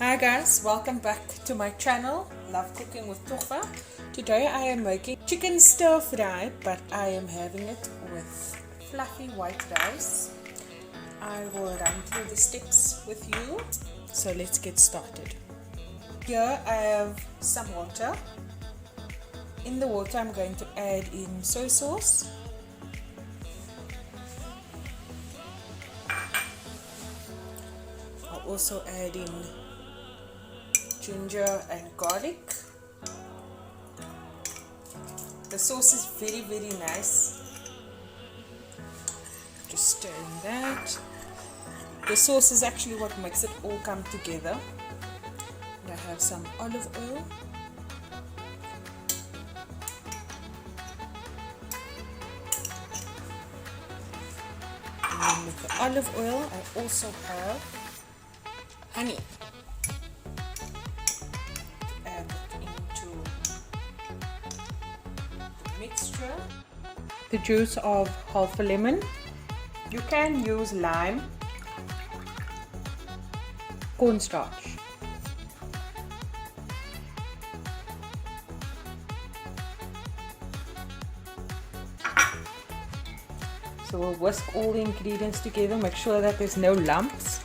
Hi guys, welcome back to my channel, Love Cooking with Tofa. Today I am making chicken stir fry, but I am having it with fluffy white rice. I will run through the steps with you, so let's get started. Here I have some water. In the water I'm going to add in soy sauce. I'll also add in ginger and garlic. The sauce is very nice. Just stirring that. The sauce is actually what makes it all come together. And I have some olive oil. And then with the olive oil I also have honey. Mixture, the juice of half a lemon. You can use lime, cornstarch, so we'll whisk all the ingredients together, make sure that there's no lumps.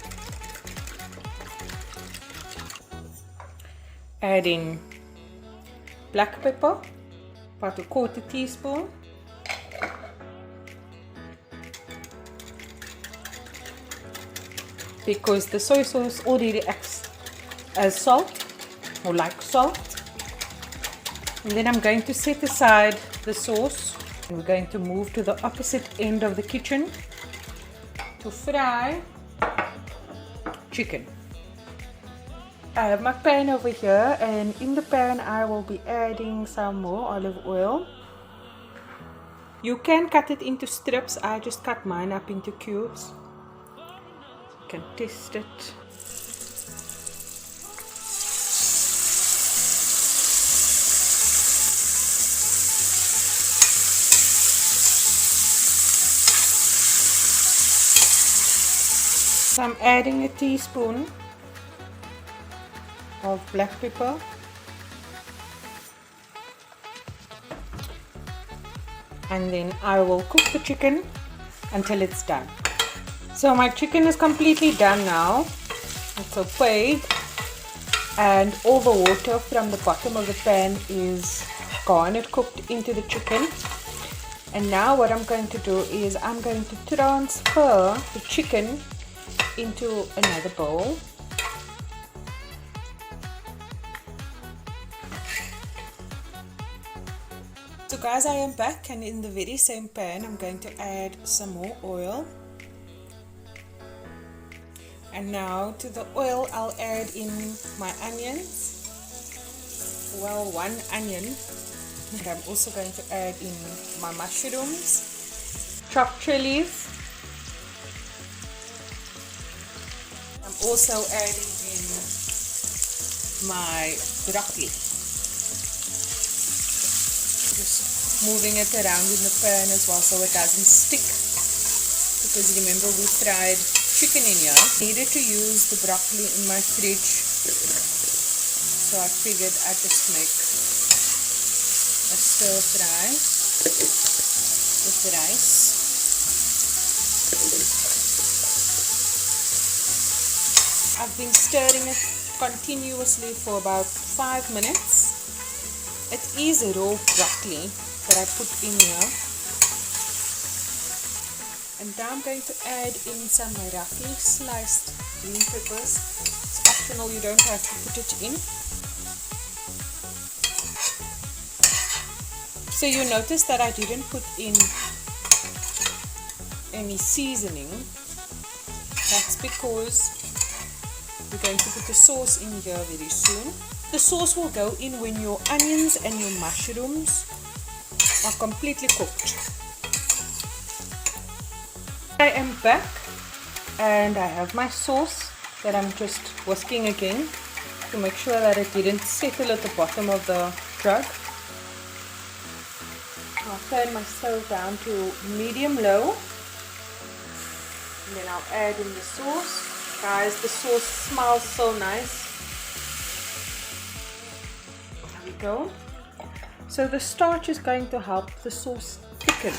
Add in black pepper, about a quarter teaspoon, because the soy sauce already acts as salt or like salt. And then I'm going to set aside the sauce and we're going to move to the opposite end of the kitchen to fry chicken. I have my pan over here, and in the pan I will be adding some more olive oil. You can cut it into strips. I just cut mine up into cubes. You can taste it. So I'm adding a teaspoon of black pepper, and then I will cook the chicken until it's done. So my chicken is completely done now. It's okay, and all the water from the bottom of the pan is gone. It cooked into the chicken. And now what I'm going to do is I'm going to transfer the chicken into another bowl. So guys, I am back, and in the very same pan I'm going to add some more oil. And now to the oil I'll add in my onions. Well, one onion. And I'm also going to add in my mushrooms, chopped chillies. I'm also adding in my broccoli. Moving it around in the pan as well so it doesn't stick, because remember we fried chicken in here. I needed to use the broccoli in my fridge, so I figured I'd just make a stir fry with the rice. I've been stirring it continuously for about 5 minutes. It is a raw broccoli that I put in here, and now I'm going to add in some roughly sliced green peppers. It's optional, you don't have to put it in. So you notice that I didn't put in any seasoning. That's because we're going to put the sauce in here very soon. The sauce will go in when your onions and your mushrooms are completely cooked. I am back, and I have my sauce that I'm just whisking again to make sure that it didn't settle at the bottom of the jug. I'll turn my stove down to medium-low, and then I'll add in the sauce. Guys, the sauce smells so nice. go. So the starch is going to help the sauce thicken.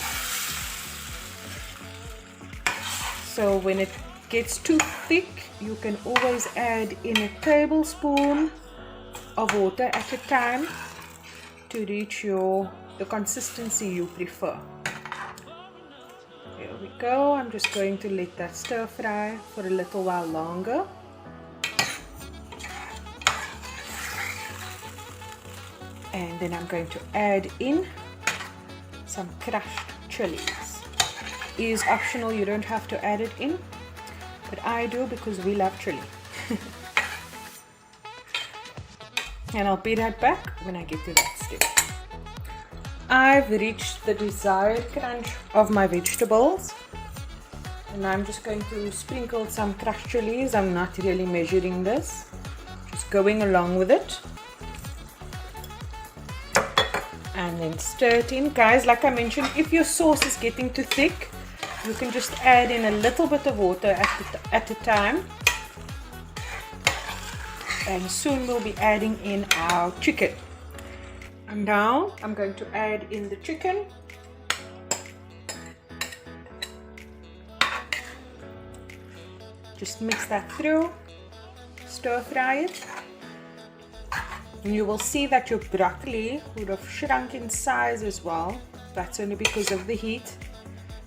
So when it gets too thick, you can always add in a tablespoon of water at a time to reach the consistency you prefer. There we go. I'm just going to let that stir fry for a little while longer. And then I'm going to add in some crushed chilies. It is optional, you don't have to add it in, but I do because we love chili. And I'll be right back when I get to that step. I've reached the desired crunch of my vegetables, and I'm just going to sprinkle some crushed chilies. I'm not really measuring this, just going along with it. And then stir it in. Guys, like I mentioned, if your sauce is getting too thick, you can just add in a little bit of water at a time. And soon we'll be adding in our chicken. And now I'm going to add in the chicken. Just mix that through, stir fry it. And you will see that your broccoli would have shrunk in size as well. That's only because of the heat,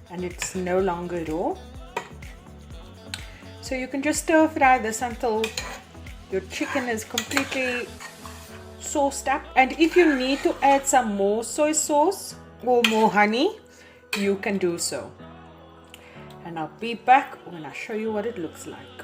and it's no longer raw. So you can just stir fry this until your chicken is completely sauced up. And if you need to add some more soy sauce or more honey, you can do so. And I'll be back when I show you what it looks like.